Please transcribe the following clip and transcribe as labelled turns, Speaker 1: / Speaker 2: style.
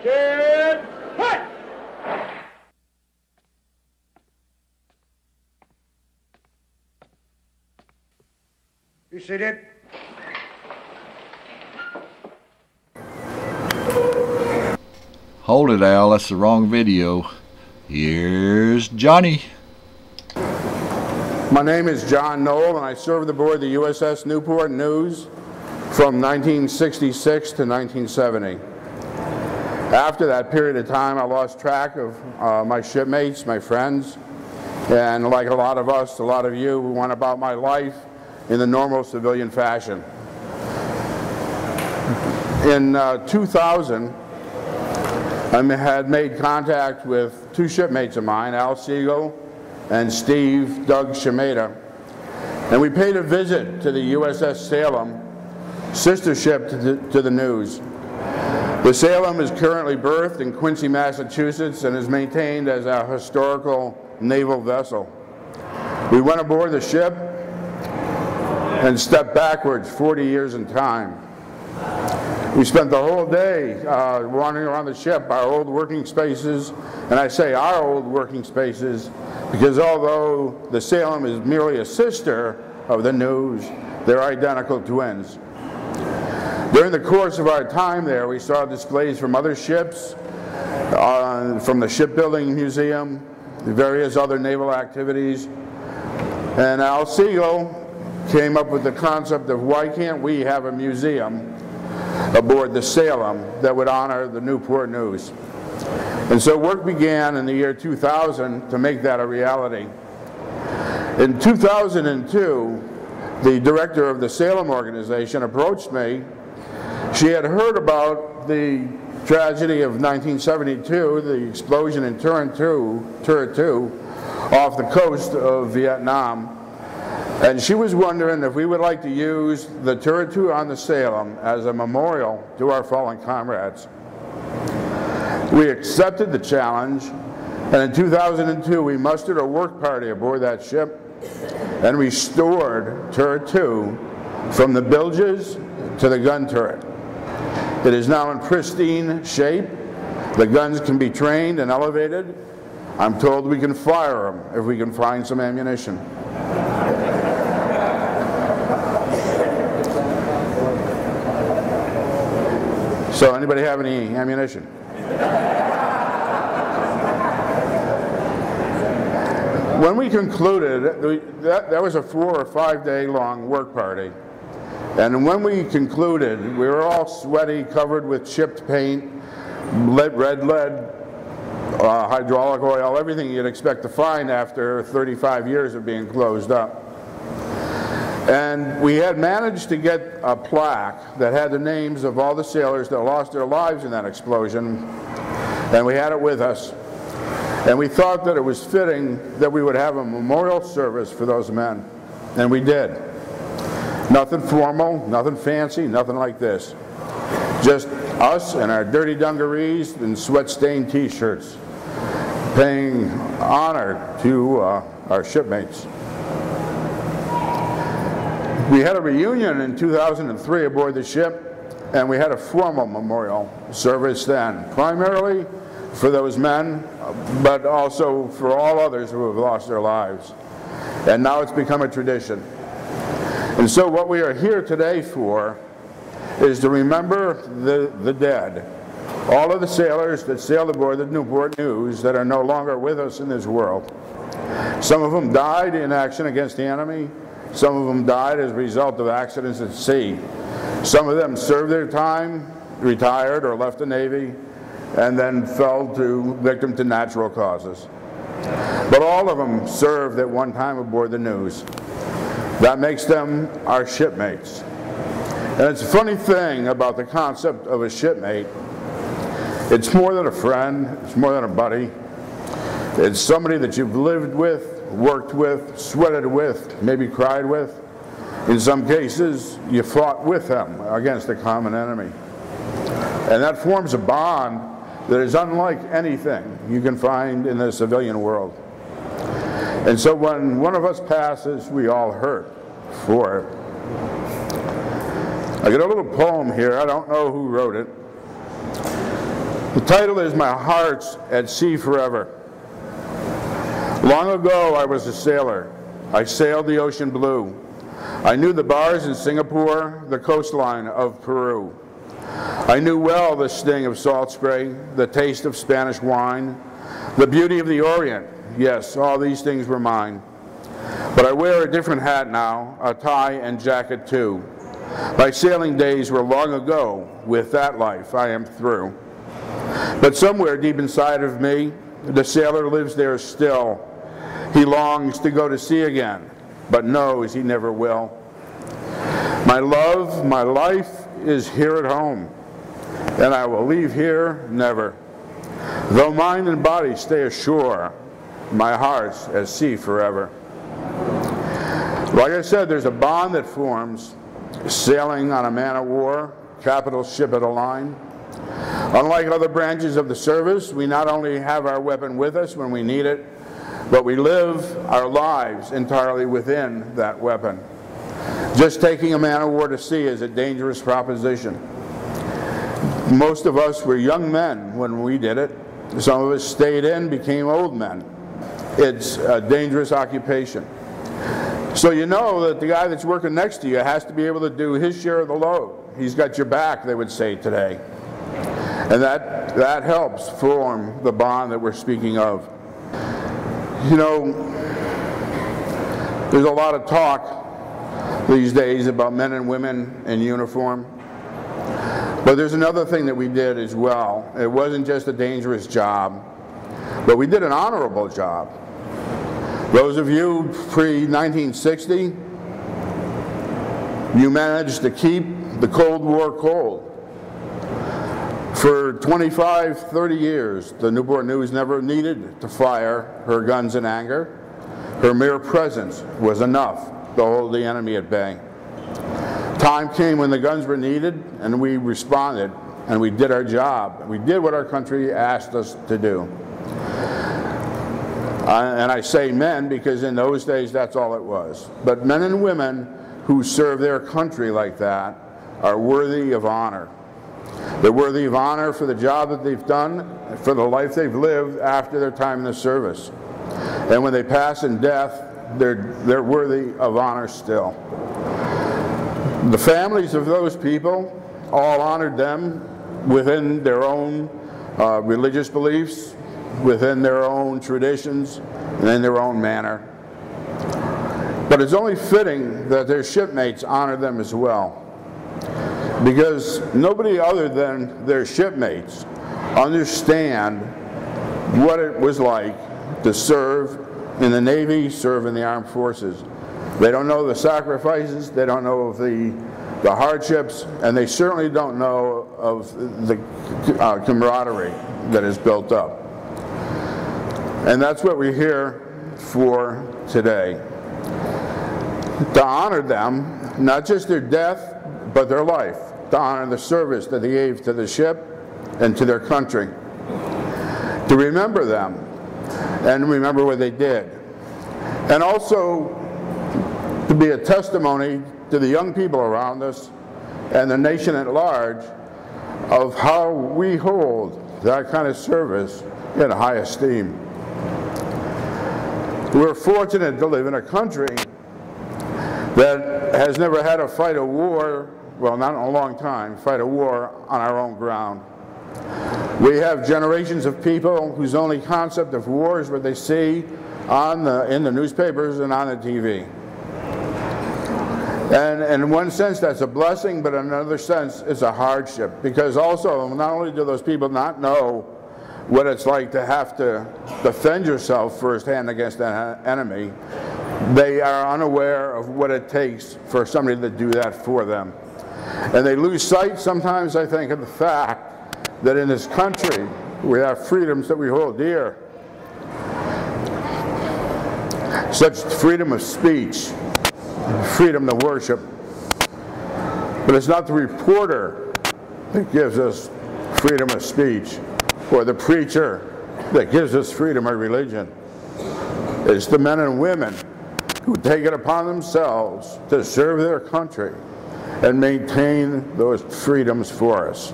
Speaker 1: Stand, fight! You seated.
Speaker 2: Hold it, Al, that's the wrong video. Here's Johnny.
Speaker 3: My name is John Noll, and I served aboard the USS Newport News from 1966 to 1970. After that period of time, I lost track of my shipmates, my friends, and like a lot of us, a lot of you, went about my life in the normal civilian fashion. In 2000, I had made contact with two shipmates of mine, Al Siegel and Steve Doug Shimeda, and we paid a visit to the USS Salem, sister ship to the News. The Salem is currently berthed in Quincy, Massachusetts, and is maintained as a historical naval vessel. We went aboard the ship and stepped backwards 40 years in time. We spent the whole day wandering around the ship, our old working spaces, and I say our old working spaces because although the Salem is merely a sister of the News, they're identical twins. During the course of our time there, we saw displays from other ships, from the Shipbuilding Museum, various other naval activities, and Al Siegel came up with the concept of why can't we have a museum aboard the Salem that would honor the Newport News. And so work began in the year 2000 to make that a reality. In 2002, the director of the Salem organization approached me. She had heard about the tragedy of 1972, the explosion in Turret 2 off the coast of Vietnam. And she was wondering if we would like to use the Turret 2 on the Salem as a memorial to our fallen comrades. We accepted the challenge, and in 2002 we mustered a work party aboard that ship and restored Turret 2 from the bilges to the gun turret. It is now in pristine shape. The guns can be trained and elevated. I'm told we can fire them if we can find some ammunition. So anybody have any ammunition? When we concluded, that was a 4 or 5 day long work party. And when we concluded, we were all sweaty, covered with chipped paint, red lead, hydraulic oil, everything you'd expect to find after 35 years of being closed up. And we had managed to get a plaque that had the names of all the sailors that lost their lives in that explosion, and we had it with us. And we thought that it was fitting that we would have a memorial service for those men, and we did. Nothing formal, nothing fancy, nothing like this. Just us and our dirty dungarees and sweat-stained t-shirts, paying honor to our shipmates. We had a reunion in 2003 aboard the ship, and we had a formal memorial service then, primarily for those men, but also for all others who have lost their lives. And now it's become a tradition. And so what we are here today for is to remember the dead, all of the sailors that sailed aboard the Newport News that are no longer with us in this world. Some of them died in action against the enemy. Some of them died as a result of accidents at sea. Some of them served their time, retired or left the Navy, and then fell victim to natural causes. But all of them served at one time aboard the News. That makes them our shipmates. And it's a funny thing about the concept of a shipmate. It's more than a friend, it's more than a buddy. It's somebody that you've lived with, worked with, sweated with, maybe cried with. In some cases, you fought with them against a common enemy. And that forms a bond that is unlike anything you can find in the civilian world. And so when one of us passes, we all hurt for it. I got a little poem here. I don't know who wrote it. The title is My Heart's at Sea Forever. Long ago I was a sailor. I sailed the ocean blue. I knew the bars in Singapore, the coastline of Peru. I knew well the sting of salt spray, the taste of Spanish wine, the beauty of the Orient. Yes, all these things were mine. But I wear a different hat now, a tie and jacket too. My sailing days were long ago. With that life I am through. But somewhere deep inside of me, the sailor lives there still. He longs to go to sea again, but knows he never will. My love, my life is here at home, and I will leave here never. Though mind and body stay ashore, my heart's at sea forever. Like I said, there's a bond that forms sailing on a man-of-war, capital ship at a line. Unlike other branches of the service, we not only have our weapon with us when we need it, but we live our lives entirely within that weapon. Just taking a man-of-war to sea is a dangerous proposition. Most of us were young men when we did it. Some of us stayed in, became old men. It's a dangerous occupation. So you know that the guy that's working next to you has to be able to do his share of the load. He's got your back, they would say today. And that helps form the bond that we're speaking of. You know, there's a lot of talk these days about men and women in uniform. But there's another thing that we did as well. It wasn't just a dangerous job, but we did an honorable job. Those of you pre-1960, you managed to keep the Cold War cold. For 25, 30 years, the Newport News never needed to fire her guns in anger. Her mere presence was enough to hold the enemy at bay. Time came when the guns were needed, and we responded, and we did our job. We did what our country asked us to do. And I say men because in those days that's all it was. But men and women who serve their country like that are worthy of honor. They're worthy of honor for the job that they've done, for the life they've lived after their time in the service. And when they pass in death, they're worthy of honor still. The families of those people all honored them within their own religious beliefs, within their own traditions, and in their own manner. But it's only fitting that their shipmates honor them as well, because nobody other than their shipmates understand what it was like to serve in the Navy, serve in the armed forces. They don't know the sacrifices, they don't know of the hardships, and they certainly don't know of the camaraderie that is built up. And that's what we're here for today. To honor them, not just their death, but their life. To honor the service that they gave to the ship and to their country. To remember them and remember what they did. And also to be a testimony to the young people around us and the nation at large of how we hold that kind of service in high esteem. We're fortunate to live in a country that has never had to fight a war, well, not in a long time, fight a war on our own ground. We have generations of people whose only concept of war is what they see in the newspapers and on the TV. And in one sense that's a blessing, but in another sense it's a hardship, because also not only do those people not know what it's like to have to defend yourself firsthand against an enemy, they are unaware of what it takes for somebody to do that for them. And they lose sight sometimes, I think, of the fact that in this country we have freedoms that we hold dear. Such freedom of speech, freedom to worship. But it's not the reporter that gives us freedom of speech, or the preacher that gives us freedom of religion. It's the men and women who take it upon themselves to serve their country and maintain those freedoms for us.